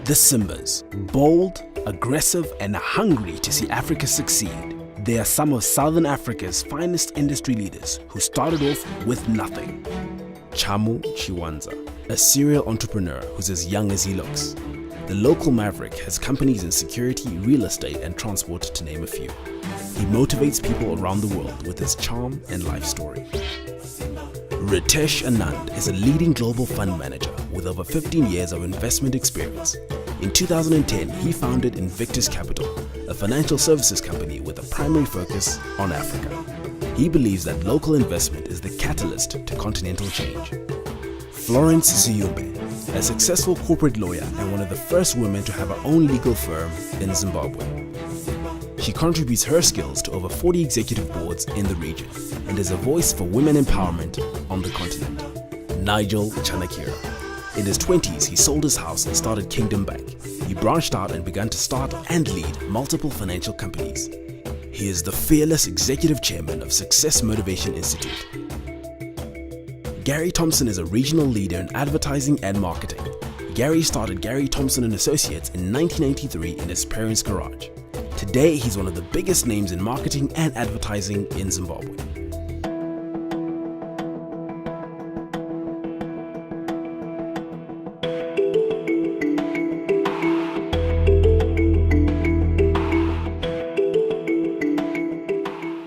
The Simbas, bold, aggressive and hungry to see Africa succeed. They are some of Southern Africa's finest industry leaders who started off with nothing. Chamu Chiwanza, a serial entrepreneur who's as young as he looks. The local maverick has companies in security, real estate and transport to name a few. He motivates people around the world with his charm and life story. Ritesh Anand is a leading global fund manager with over 15 years of investment experience. In 2010, he founded Invictus Capital, a financial services company with a primary focus on Africa. He believes that local investment is the catalyst to continental change. Florence Ziyumbe, a successful corporate lawyer and one of the first women to have her own legal firm in Zimbabwe. She contributes her skills to over 40 executive boards in the region and is a voice for women empowerment on the continent. Nigel Chanakira. In his 20s, he sold his house and started Kingdom Bank. He branched out and began to start and lead multiple financial companies. He is the fearless executive chairman of Success Motivation Institute. Gary Thompson is a regional leader in advertising and marketing. Gary started Gary Thompson & Associates in 1993 in his parents' garage. Today, he's one of the biggest names in marketing and advertising in Zimbabwe.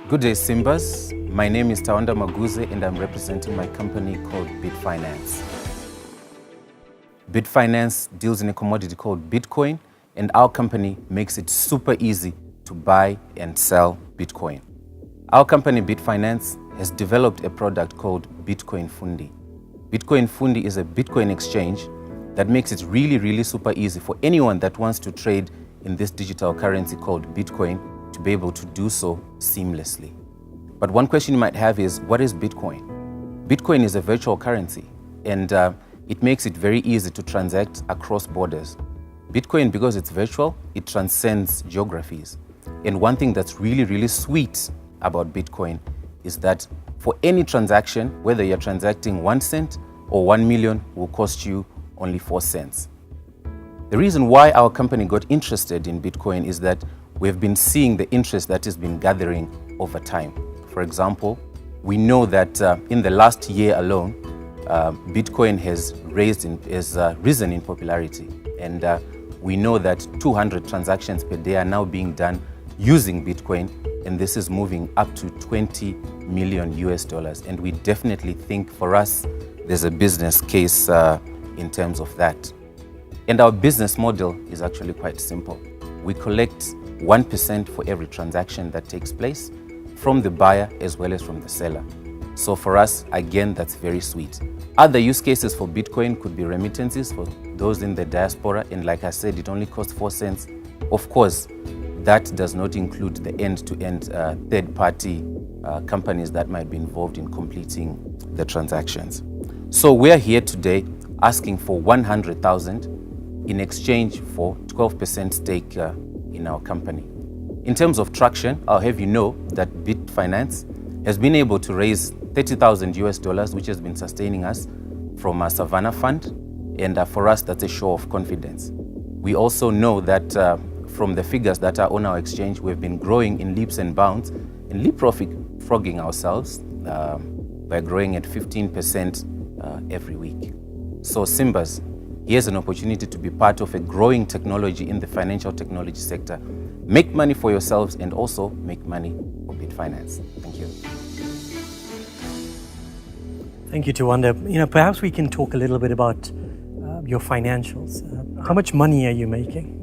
Good day, Simbas. My name is Tawanda Maguze and I'm representing my company called Bitfinance. Bitfinance deals in a commodity called Bitcoin, and our company makes it super easy to buy and sell Bitcoin. Our company Bitfinance has developed a product called Bitcoin Fundi. Bitcoin Fundi is a Bitcoin exchange that makes it really super easy for anyone that wants to trade in this digital currency called Bitcoin to be able to do so seamlessly. But one question you might have is, what is Bitcoin? Bitcoin is a virtual currency, and it makes it very easy to transact across borders. Bitcoin, because it's virtual, it transcends geographies. And one thing that's really sweet about Bitcoin is that for any transaction, whether you're transacting 1 cent or 1 million, will cost you only 4 cents. The reason why our company got interested in Bitcoin is that we've been seeing the interest that has been gathering over time. For example, we know that in the last year alone, Bitcoin has risen in popularity. And we know that 200 transactions per day are now being done using Bitcoin, and this is moving up to $20 million US. And we definitely think for us, there's a business case in terms of that. And our business model is actually quite simple. We collect 1% for every transaction that takes place from the buyer as well as from the seller. So for us, again, that's very sweet. Other use cases for Bitcoin could be remittances for those in the diaspora. And like I said, it only costs 4 cents. Of course, that does not include the end-to-end third-party companies that might be involved in completing the transactions. So we are here today asking for 100,000 in exchange for 12% stake in our company. In terms of traction, I'll have you know that Bitfinance has been able to raise $30,000 US, which has been sustaining us from our Savannah fund. And for us, that's a show of confidence. We also know that from the figures that are on our exchange, we've been growing in leaps and bounds and leapfrogging ourselves by growing at 15% every week. So Simbas, here's an opportunity to be part of a growing technology in the financial technology sector. Make money for yourselves and also make money for Bitfinance. Thank you. Thank you, Tawanda. Perhaps we can talk a little bit about your financials. How much money are you making?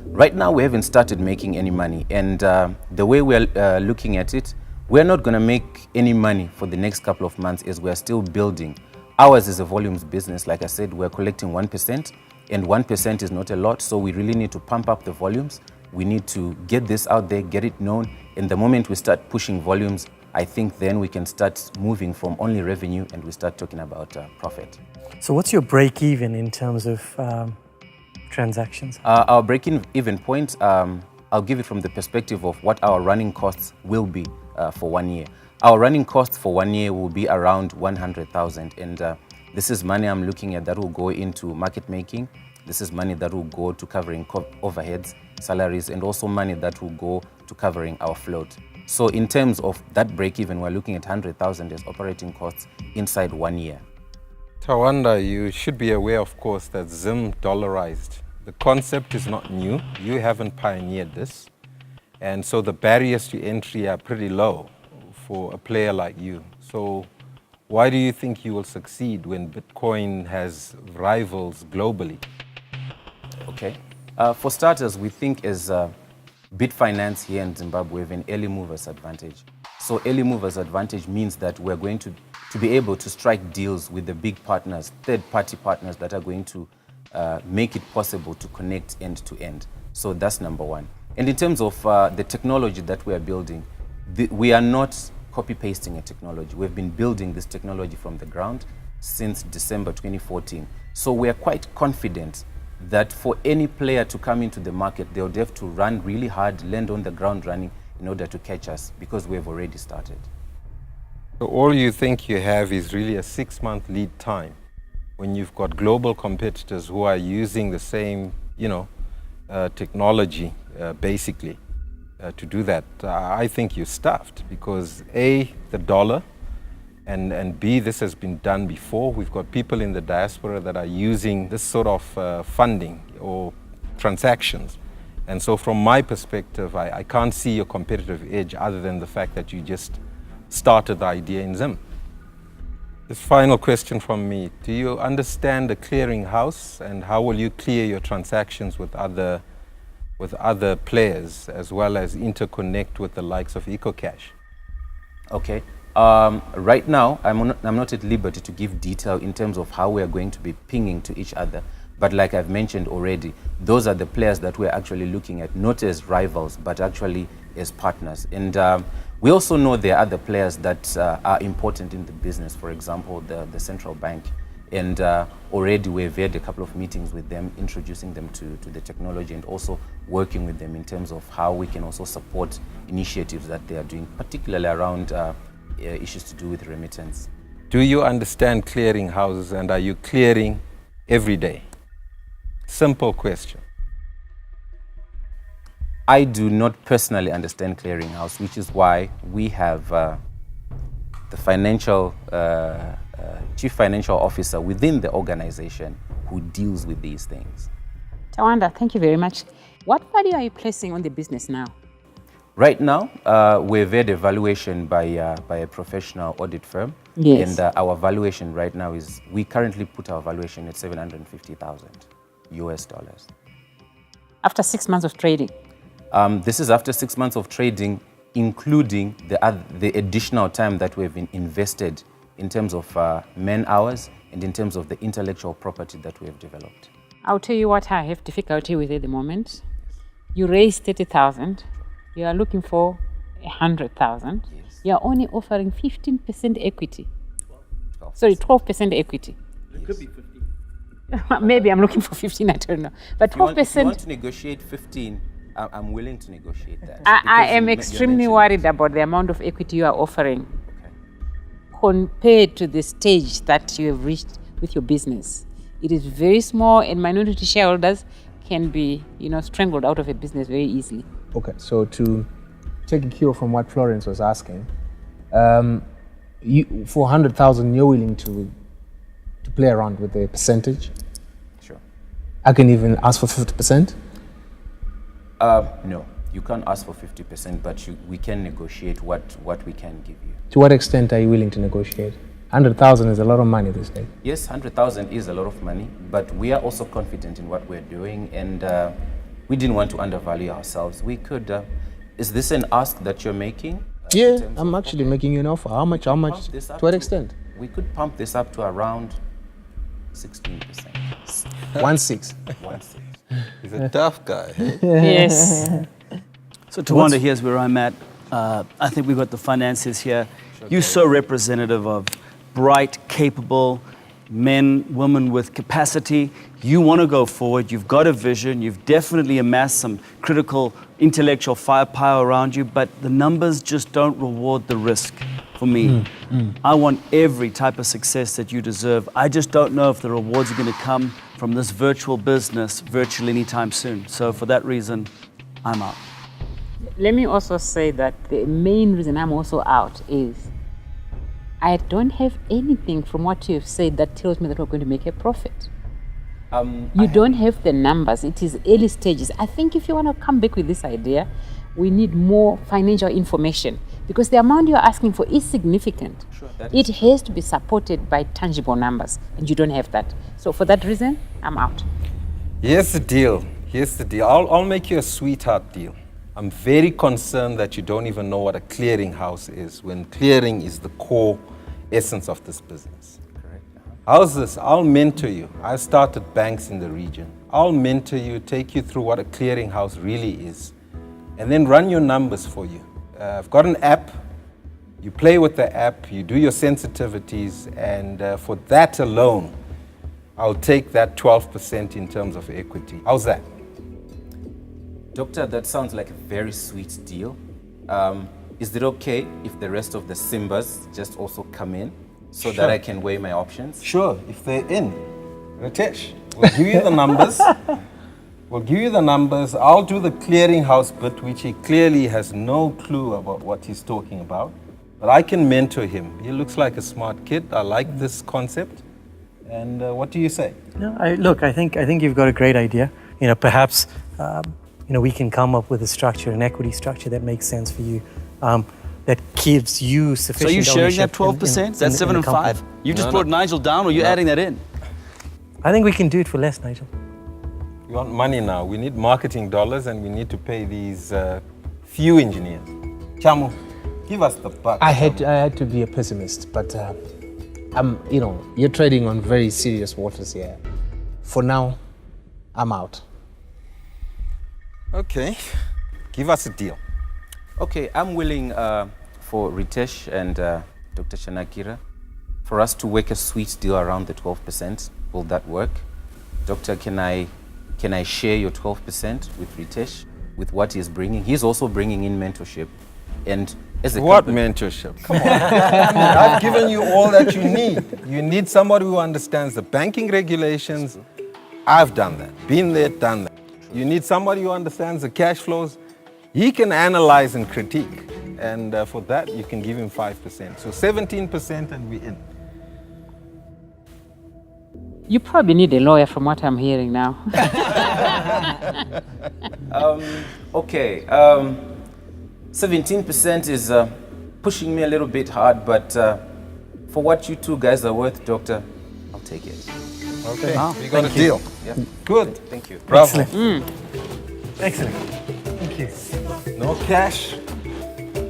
Right now, we haven't started making any money. And the way we're looking at it, we're not going to make any money for the next couple of months as we're still building. Ours is a volumes business. Like I said, we're collecting 1%, and 1% is not a lot. So we really need to pump up the volumes. We need to get this out there, get it known. And the moment we start pushing volumes, I think then we can start moving from only revenue and we start talking about profit. So what's your break even in terms of transactions? Our break-even point, I'll give it from the perspective of what our running costs will be for 1 year. Our running costs for 1 year will be around 100,000, and this is money I'm looking at that will go into market making, This is money that will go to covering overheads, salaries, and also money that will go to covering our float. So in terms of that break-even, we're looking at 100,000 as operating costs inside 1 year. Tawanda, you should be aware, of course, that Zim dollarized. The concept is not new. You haven't pioneered this. And so the barriers to entry are pretty low for a player like you. So why do you think you will succeed when Bitcoin has rivals globally? Okay. For starters, we think as Bitfinance here in Zimbabwe, we have an early movers advantage. So early movers advantage means that we're going to be able to strike deals with the big partners, third-party partners that are going to make it possible to connect end to end. So that's number one. And in terms of the technology that we are building, we are not copy-pasting a technology. We've been building this technology from the ground since December 2014. So we are quite confident that for any player to come into the market, they would have to run really hard, land on the ground running in order to catch us, because we've already started. So all you think you have is really a 6-month lead time when you've got global competitors who are using the same, technology, basically, to do that. I think you're stuffed because A, the dollar, and B, this has been done before. We've got people in the diaspora that are using this sort of funding or transactions. And so from my perspective, I can't see your competitive edge other than the fact that you just started the idea in Zim. This final question from me, do you understand the clearing house, and how will you clear your transactions with other players, as well as interconnect with the likes of EcoCash? Okay. Right now, I'm not at liberty to give detail in terms of how we are going to be pinging to each other. But like I've mentioned already, those are the players that we're actually looking at, not as rivals, but actually as partners. And we also know there are other players that are important in the business, for example, the central bank. And already we've had a couple of meetings with them, introducing them to the technology and also working with them in terms of how we can also support initiatives that they are doing, particularly around issues to do with remittance. Do you understand clearing houses, and are you clearing every day? Simple question. I do not personally understand clearinghouse, which is why we have the chief financial officer within the organization who deals with these things. Tawanda, thank you very much. What value are you placing on the business now? Right now, we've had a valuation by a professional audit firm. Yes. And our valuation right now is, we currently put our valuation at $750,000 US. After 6 months of trading? This is after 6 months of trading, including the additional time that we've invested in terms of man hours and in terms of the intellectual property that we have developed. I'll tell you what I have difficulty with at the moment. You raised 30,000. You are looking for 100,000. Yes. You are only offering 15% equity. 12% equity. It could be 15. Maybe I'm looking for 15, I don't know. But 12%. If you want to negotiate 15, I'm willing to negotiate that. I am extremely worried about the amount of equity you are offering compared to the stage that you have reached with your business. It is very small, and minority shareholders can be, strangled out of a business very easily. Okay, so to take a cue from what Florence was asking, for 100,000, you're willing to play around with the percentage? Sure. I can even ask for 50%? No, you can't ask for 50%, but we can negotiate what we can give you. To what extent are you willing to negotiate? 100,000 is a lot of money these days. Yes, 100,000 is a lot of money, but we are also confident in what we're doing, and we didn't want to undervalue ourselves. We could, is this an ask that you're making? Yeah, I'm actually making you an offer. How much? To what extent? We could pump this up to around 16%. 1/6. 1/6. He's a tough guy. Yes. So Tawanda, here's where I'm at. I think we've got the finances here. You're so representative of bright, capable men, women with capacity. You want to go forward. You've got a vision. You've definitely amassed some critical intellectual firepower around you, but the numbers just don't reward the risk for me. I want every type of success that you deserve. I just don't know if the rewards are going to come from this virtual business virtually anytime soon. So for that reason, I'm out. Let me also say that the main reason I'm also out is I don't have anything from what you have said that tells me that we're going to make a profit. You don't have the numbers. It is early stages. I think if you want to come back with this idea, we need more financial information because the amount you're asking for is significant. Sure, it has to be supported by tangible numbers, and you don't have that. So for that reason, I'm out. Here's the deal. I'll make you a sweetheart deal. I'm very concerned that you don't even know what a clearinghouse is, when clearing is the core essence of this business. Correct. How's this? I'll mentor you. I started banks in the region. I'll mentor you, take you through what a clearinghouse really is, and then run your numbers for you. I've got an app. You play with the app, you do your sensitivities, and for that alone, I'll take that 12% in terms of equity. How's that? Doctor, that sounds like a very sweet deal. Is it okay if the rest of the Simbas just also come in so that I can weigh my options? Sure, if they're in. Ritesh, we'll give you the numbers. I'll do the clearinghouse bit, which he clearly has no clue about what he's talking about. But I can mentor him. He looks like a smart kid. I like this concept. And what do you say? No, I think you've got a great idea. Perhaps we can come up with a structure, an equity structure that makes sense for you, that gives you sufficient. So you're sharing that ownership 12%? That's 7 and 5. You just brought Nigel down, or you're adding that in? I think we can do it for less, Nigel. We want money now. We need marketing dollars, and we need to pay these few engineers. Chamu, give us the buck. I had to be a pessimist, but you're trading on very serious waters here. For now, I'm out. Okay, give us a deal. Okay, I'm willing for Ritesh and Dr. Shanakira for us to work a sweet deal around the 12%. Will that work? Doctor, can I share your 12% with Ritesh, with what he's bringing? He's also bringing in mentorship. And as a What company, mentorship? Come on. I've given you all that you need. You need somebody who understands the banking regulations. I've done that. Been there, done that. You need somebody who understands the cash flows. He can analyze and critique. And for that, you can give him 5%. So 17% and we're in. You probably need a lawyer from what I'm hearing now. Okay, 17% is pushing me a little bit hard, but for what you two guys are worth, Doctor, I'll take it. Okay, Wow. we got a deal. Yeah. Good. Thank you. Bravo. Excellent. Thank you. No cash,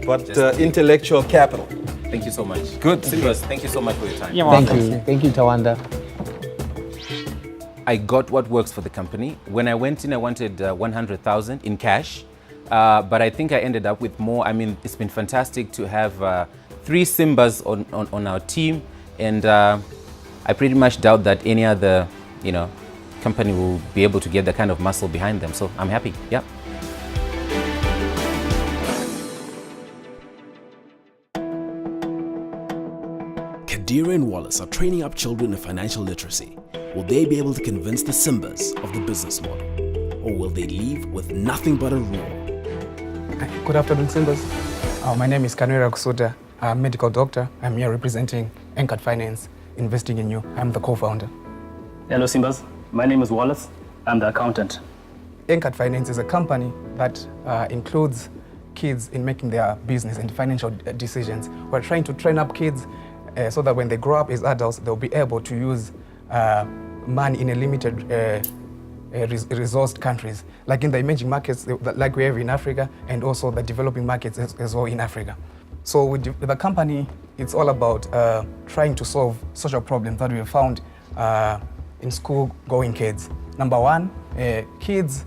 but intellectual capital. Thank you so much. Good. Simbas, thank you so much for your time. You're Thank welcome. you. Thank you, Tawanda. I got what works for the company. When I went in, I wanted 100,000 in cash, but I think I ended up with more. I mean, it's been fantastic to have 3 Simbas on our team, and I pretty much doubt that any other, company will be able to get that kind of muscle behind them. So I'm happy. Yeah. Kadira and Wallace are training up children in financial literacy. Will they be able to convince the Simbas of the business model? Or will they leave with nothing but a roar? Good afternoon, Simbas. My name is Kanwera Kusuta. I'm a medical doctor. I'm here representing Anchored Finance, investing in you. I'm the co-founder. Hello, Simbas. My name is Wallace. I'm the accountant. Anchored Finance is a company that includes kids in making their business and financial decisions. We're trying to train up kids so that when they grow up as adults, they'll be able to use money in a limited resourced countries, like in the emerging markets, like we have in Africa, and also the developing markets as well in Africa. So with the company, it's all about trying to solve social problems that we have found in school-going kids. Number one, kids,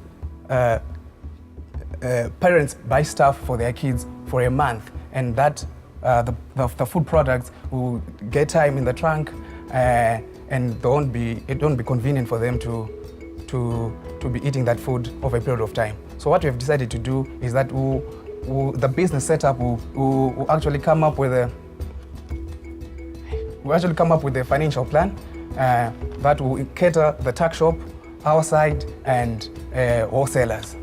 parents buy stuff for their kids for a month, and that the food products will get time in the trunk, and it won't be convenient for them to be eating that food over a period of time. So what we have decided to do is that the business setup will actually come up with a financial plan that will cater the tuck shop, our side, and wholesalers.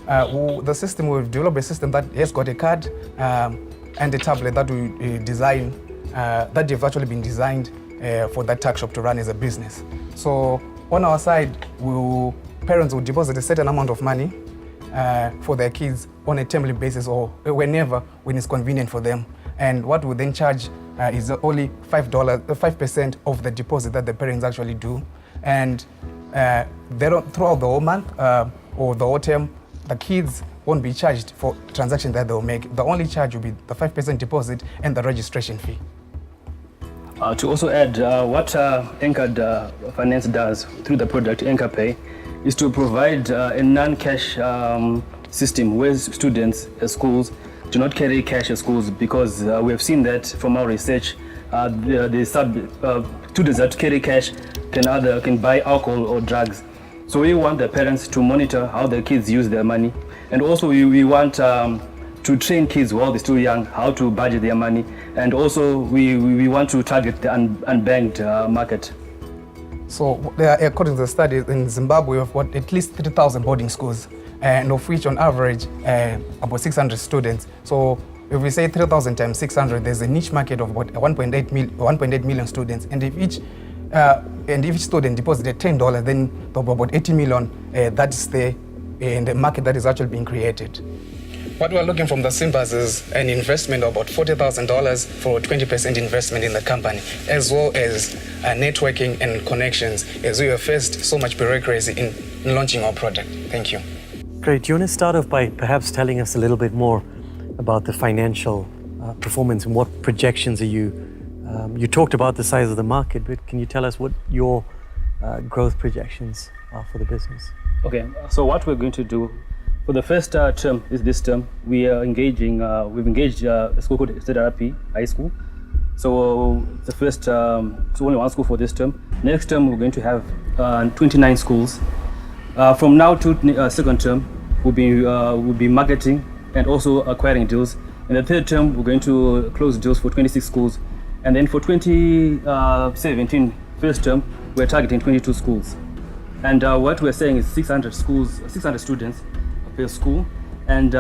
The system, we've developed a system that has got a card and a tablet that we design, that they've actually been designed for that tuck shop to run as a business. So on our side, parents will deposit a certain amount of money for their kids on a termly basis or whenever, when it's convenient for them. And what we then charge is only $5% of the deposit that the parents actually do. And they don't, throughout the whole month or the whole term, the kids won't be charged for transactions that they'll make. The only charge will be the 5% deposit and the registration fee. To also add, what Anchored Finance does through the product Anchor Pay is to provide a non-cash system where students at schools do not carry cash at schools, because we have seen that from our research, students that carry cash can buy alcohol or drugs. So we want the parents to monitor how their kids use their money, and also we want to train kids while they're still young how to budget their money, and also we want to target the unbanked market. So according to the studies, in Zimbabwe we've got at least 3,000 boarding schools, and of which on average about 600 students. So if we say 3,000 times 600, there's a niche market of about 1.8 million students, and if each student deposited $10, then about 80 million that's in the market that is actually being created. What we're looking from the Simbas is an investment of about $40,000 for 20% investment in the company, as well as networking and connections, as we have faced so much bureaucracy in launching our product. Thank you. Great. Do you want to start off by perhaps telling us a little bit more about the financial performance and what projections are you talked about the size of the market, but can you tell us what your growth projections are for the business? Okay, so what we're going to do for the first term is this term. We are engaging, we've engaged a school called ZRP High School. So the first, it's only one school for this term. Next term, we're going to have 29 schools. From now to second term, we'll be marketing and also acquiring deals. In the third term, we're going to close deals for 26 schools. And then for 2017, first term, we're targeting 22 schools. And what we're saying is 600 students per school, and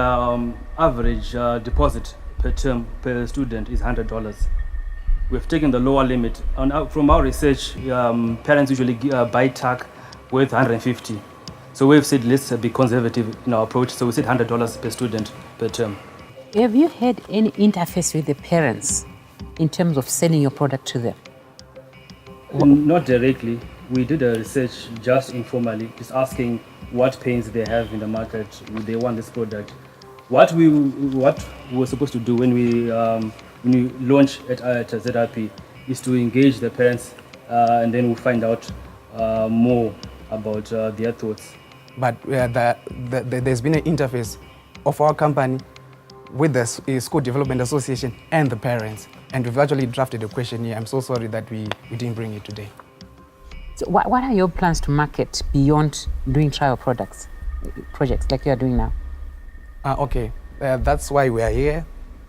average deposit per term per student is $100. We've taken the lower limit. From our research, parents usually buy TAC worth $150. So we've said let's be conservative in our approach. So we said $100 per student per term. Have you had any interface with the parents in terms of selling your product to them? Not directly. We did a research just informally, just asking what pains they have in the market, they want this product. What we were supposed to do when we launch at ZRP is to engage the parents, and then we'll find out more about their thoughts. But there's been an interface of our company with the School Development Association and the parents, and we've actually drafted a questionnaire. I'm so sorry that we didn't bring it today. So what are your plans to market beyond doing trial projects like you are doing now? Okay, that's why we are here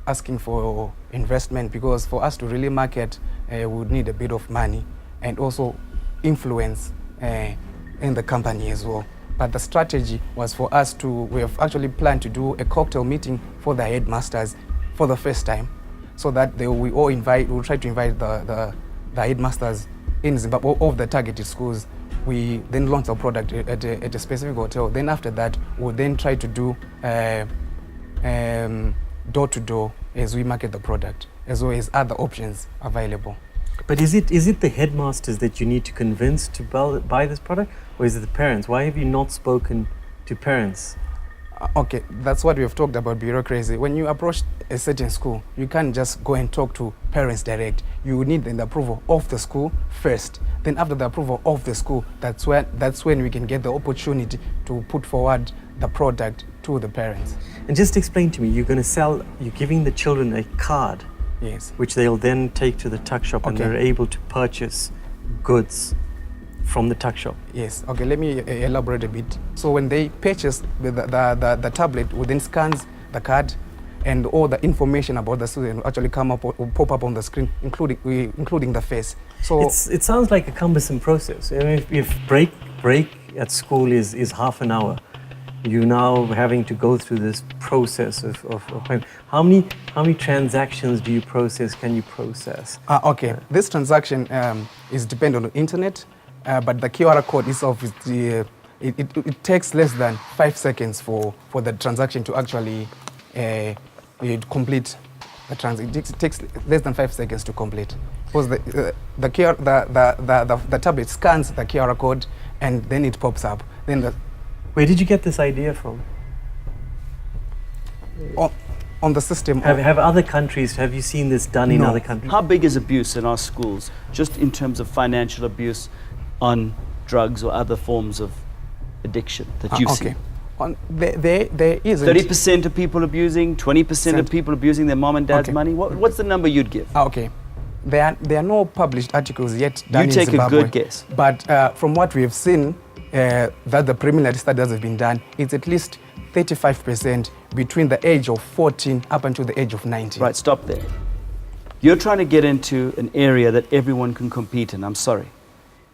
asking for investment, because for us to really market, we would need a bit of money and also influence in the company as well. But the strategy was for us we have actually planned to do a cocktail meeting for the headmasters for the first time, so that we'll try to invite the headmasters in Zimbabwe of the targeted schools. We then launch our product at a specific hotel. Then after that, we'll then try to do door-to-door as we market the product, as well as other options available. But is it the headmasters that you need to convince to buy this product, or is it the parents? Why have you not spoken to parents? Okay, that's what we have talked about, bureaucracy. When you approach a certain school, you can't just go and talk to parents direct. You need the approval of the school first. Then after the approval of the school, that's when we can get the opportunity to put forward the product to the parents. And just explain to me, you're giving the children a card, yes, which they'll then take to the tuck shop, and they're able to purchase goods from the tuck shop. Yes. Okay, let me elaborate a bit. So when they purchase the tablet, we then scans the card, and all the information about the student will actually come up or pop up on the screen, including the face. So it sounds like a cumbersome process. I mean, if break at school is half an hour, you now having to go through this process of how many transactions do you process? Can you process? Okay, this transaction is dependent on the internet, but the QR code itself is it takes less than 5 seconds for the transaction to actually complete the transaction. It takes less than 5 seconds to complete, because the tablet scans the QR code and then it pops up. Then where did you get this idea from? On the system. Have other countries, have you seen this done in other countries? How big is abuse in our schools, just in terms of financial abuse on drugs or other forms of addiction that you've seen? There isn't. 30% of people abusing, 20% of people abusing their mom and dad's money? What's the number you'd give? Okay. There are no published articles yet done in You take Zimbabwe, a good guess. But from what we have seen, that the preliminary studies have been done, it's at least 35% between the age of 14 up until the age of 19. Right, stop there. You're trying to get into an area that everyone can compete in, I'm sorry.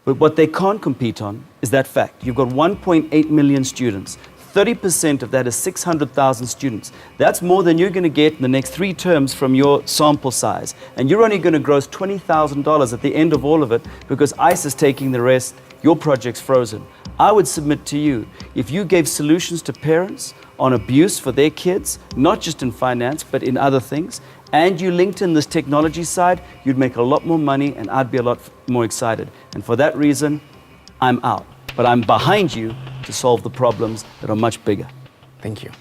But what they can't compete on is that fact. You've got 1.8 million students. 30% of that is 600,000 students. That's more than you're going to get in the next 3 terms from your sample size. And you're only going to gross $20,000 at the end of all of it because ICE is taking the rest, your project's frozen. I would submit to you, if you gave solutions to parents on abuse for their kids, not just in finance, but in other things, and you linked in this technology side, you'd make a lot more money and I'd be a lot more excited. And for that reason, I'm out. But I'm behind you to solve the problems that are much bigger. Thank you.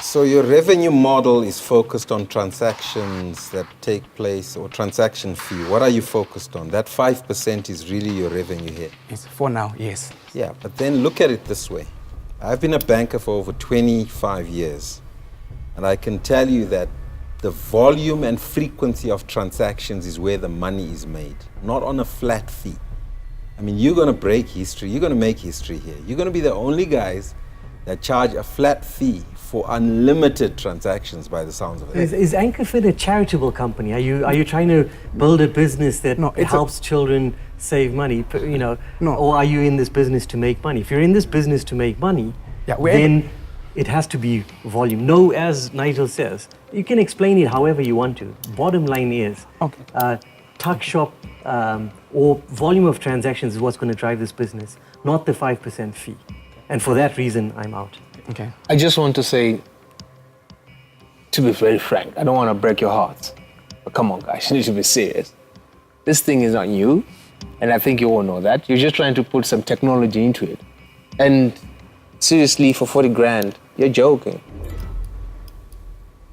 So your revenue model is focused on transactions that take place, or transaction fee. What are you focused on? That 5% is really your revenue here? It's for now, yes. Yeah, but then look at it this way. I've been a banker for over 25 years, and I can tell you that the volume and frequency of transactions is where the money is made, not on a flat fee. I mean, you're going to break history. You're going to make history here. You're going to be the only guys that charge a flat fee for unlimited transactions, by the sounds of it. Is AnchorFit a charitable company? Are you trying to build a business that helps children save money? You know, or are you in this business to make money? If you're in this business to make money, then it has to be volume. No, as Nigel says, you can explain it however you want to. Bottom line is, tuck shop or volume of transactions is what's going to drive this business, not the 5% fee. And for that reason, I'm out. Okay. I just want to say, to be very frank, I don't want to break your hearts, but come on, guys, you need to be serious. This thing is not new, and I think you all know that. You're just trying to put some technology into it. And seriously, for 40 grand, you're joking.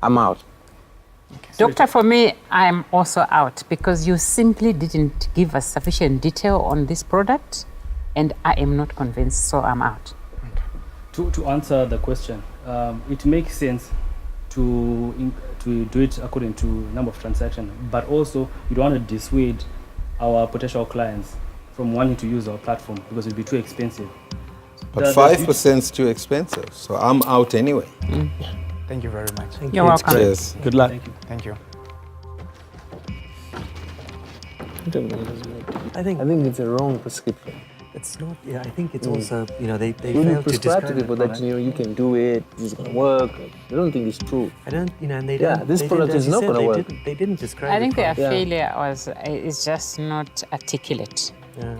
I'm out. Doctor, for me, I'm also out because you simply didn't give us sufficient detail on this product, and I am not convinced, so I'm out. To answer the question, it makes sense to do it according to number of transactions, but also you don't want to dissuade our potential clients from wanting to use our platform because it'll be too expensive. But 5% is too expensive, so I'm out anyway. Thank you very much. You're welcome. Cheers. Good luck. Thank you. I think it's a wrong prescription. It's not. Yeah, I think it's also. You know, they When you fail to prescribe describe to people that you can do it, it's gonna work. I don't think it's true. I don't. You know, and they Yeah, don't. this they product didn't, as is you not said, gonna they work. They didn't describe. I think the their product. failure is just not articulate.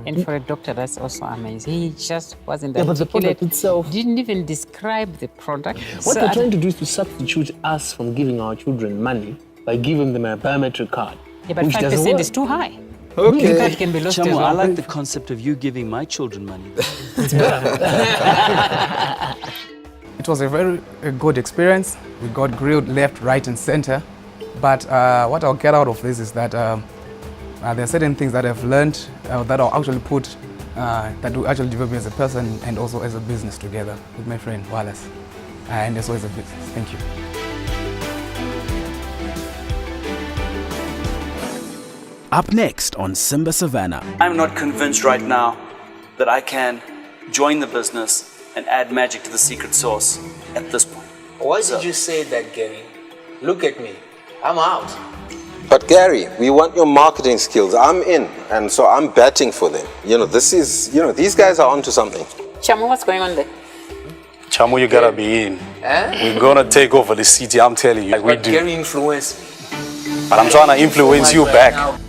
And for a doctor, that's also amazing. He just wasn't Yeah, but the articulate. product itself. Didn't even describe the product. What they're trying to do is to substitute us from giving our children money by giving them a biometric card. Yeah, but which doesn't 5% work. is too high. Okay. That can be lost as Chamu, well. I like the concept of you giving my children money. It was a very good experience. We got grilled left, right, and center. But what I'll get out of this is that there are certain things that I've learned that I'll actually put, that will actually develop me as a person and also as a business together with my friend Wallace. And as well as a business. Thank you. Up next on Simba Savannah. I'm not convinced right now that I can join the business and add magic to the secret sauce at this point. Why did you say that, Gary? Look at me. I'm out. But Gary, we want your marketing skills. I'm in, and so I'm batting for them. You know, this is, you know, these guys are onto something. Chamu, what's going on there? Chamu, you gotta be in. We're gonna take over the city, I'm telling you. Like we do. Gary influenced me. But I'm trying to influence you back.